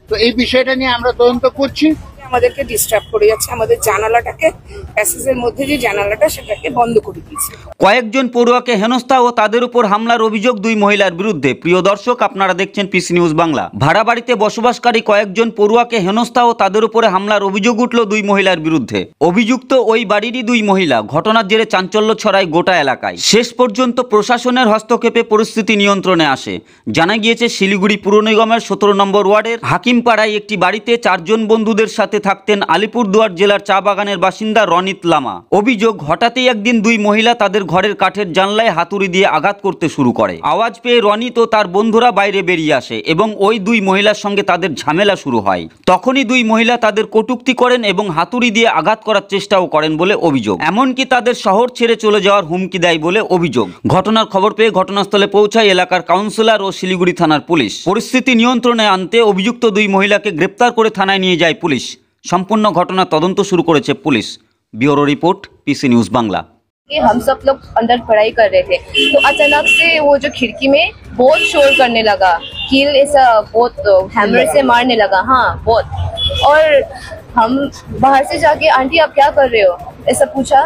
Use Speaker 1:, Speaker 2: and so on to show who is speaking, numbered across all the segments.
Speaker 1: তো এই বিষয়টা নিয়ে আমরা তদন্ত করছি।
Speaker 2: আমাদেরকে ডিস্টার্ব করে যাচ্ছে, আমাদের জানালাটাকে প্যাসেজের মধ্যে যে জানালাটা সেটাকে বন্ধ করে দিয়েছে।
Speaker 3: কয়েকজন পড়ুয়াকে হেনস্থা ও তাদের উপর হামলার অভিযোগ দুই মহিলার বিরুদ্ধে। প্রিয় দর্শক, আপনারা দেখছেন পিসি নিউজ বাংলা। ভাড়া বাড়িতে বসবাসকারী কয়েকজন পড়ুয়াকে হেনস্থা ও তাদের উপরে হামলার অভিযোগ উঠল দুই মহিলার বিরুদ্ধে। অভিযুক্ত ওই বাড়িরই দুই মহিলা। ঘটনার জেরে চাঞ্চল্য ছড়ায় গোটা এলাকায়। শেষ পর্যন্ত প্রশাসনের হস্তক্ষেপে পরিস্থিতি নিয়ন্ত্রণে আসে। জানা গিয়েছে শিলিগুড়ি পুর নিগমের 17 নম্বর ওয়ার্ডের হাকিমপাড়ায় একটি বাড়িতে 4 জন বন্ধুদের সাথে থাকতেন আলিপুরদুয়ার জেলার চা বাগানের বাসিন্দা রনিত লামা। অভিযোগ, হঠাৎই একদিন দুই মহিলা তাদের ঘরের কাঠের জানলায় হাতুড়ি দিয়ে আঘাত করতে শুরু করে। আওয়াজ পেয়ে রনিত ও তার বন্ধুরা বাইরে বেরিয়ে আসে এবং ওই দুই মহিলার সঙ্গে তাদের ঝামেলা শুরু হয়। তখনই দুই মহিলা তাদের কটূক্তি করেন এবং হাতুড়ি দিয়ে আঘাত করার চেষ্টাও করেন বলে অভিযোগ। এমনকি তাদের শহর ছেড়ে চলে যাওয়ার হুমকি দেয় বলে অভিযোগ। ঘটনার খবর পেয়ে ঘটনাস্থলে পৌঁছায় এলাকার কাউন্সিলর ও শিলিগুড়ি থানার পুলিশ। পরিস্থিতি নিয়ন্ত্রণে আনতে অভিযুক্ত দুই মহিলাকে গ্রেপ্তার করে থানায় নিয়ে যায় পুলিশ। संपूर्ण घटना तदंत शुरू करेছে पुलिस। Bureau report, PC news Bangla.
Speaker 4: हम सब लोग अंदर पढ़ाई कर रहे थे तो अचानक से वो जो खिड़की में बहुत शोर करने लगा, कील ऐसा बहुत हैमर से मारने लगा। हाँ बहुत। और हम बाहर से जाके आंटी आप क्या कर रहे हो ऐसा पूछा,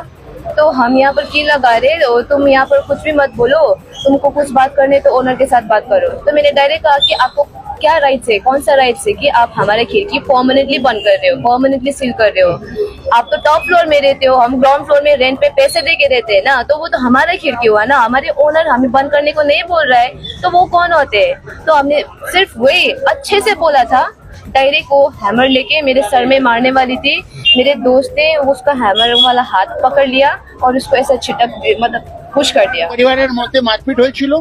Speaker 4: तो हम यहाँ पर कील लगा रहे हो, तुम यहाँ पर कुछ भी मत बोलो, तुमको कुछ बात करने तो ओनर के साथ बात करो। तो मैंने डायरेक्ट कहा कि आपको क्या राइट है, कौन सा राइट है कि आप हमारे खिड़की परमानेंटली बंद कर रहे हो, परमानेंटली सील कर रहे हो। आप तो टॉप फ्लोर में रहते हो, हम ग्राउंड फ्लोर में रेंट पे पैसे दे के रहते हैं ना, तो वो तो हमारा खिड़की हुआ ना, हमारे ओनर हमें बंद करने को नहीं बोल रहा है तो वो कौन होते हैं। तो हमने सिर्फ वही अच्छे से बोला था। डायरेक्ट वो हैमर लेके मेरे सर में मारने वाली थी, मेरे दोस्त ने उसका हैमर वाला हाथ पकड़ लिया और उसको ऐसा छिटक मतलब पुश कर दिया।
Speaker 1: পরিবারের মধ্যে মারপিট হয়েছিল,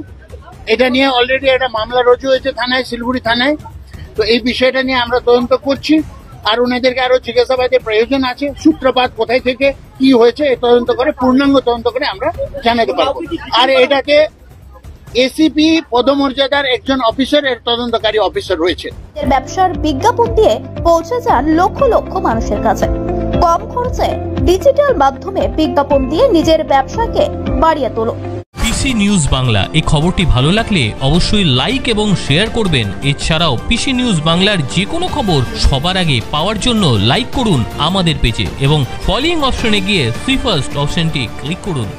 Speaker 1: এটা নিয়ে অলরেডি একটা মামলা রুজু হয়েছে থানায়, শিলিগুড়ি থানায়। তো এই বিষয়টা নিয়ে আমরা তদন্ত করছি আর ওনাদেরকে আরো জিজ্ঞাসাবাদের প্রয়োজন আছে। সূত্রপাত কোথায় থেকে কি হয়েছে তদন্ত করে, পূর্ণাঙ্গ তদন্ত করে আমরা জানাতে পারবো। আর এটাকে এসিপি পদমর্যাদার একজন অফিসার, এর তদন্তকারী অফিসার রয়েছে।
Speaker 5: ব্যবসার বিজ্ঞাপন দিয়ে পৌঁছে যান লক্ষ লক্ষ মানুষের কাছে। কম খরচে ডিজিটাল মাধ্যমে বিজ্ঞাপন দিয়ে নিজের ব্যবসাকে বাড়িয়ে তোলো।
Speaker 6: পিসি নিউজ বাংলা এই খবরটি ভালো লাগলে অবশ্যই লাইক এবং শেয়ার করবেন। এছাড়াও পিসি নিউজ বাংলার যে কোনো খবর সবার আগে পাওয়ার জন্য লাইক করুন আমাদের পেজে এবং ফলোইং অপশনে গিয়ে সি ফার্স্ট অপশনটি ক্লিক করুন।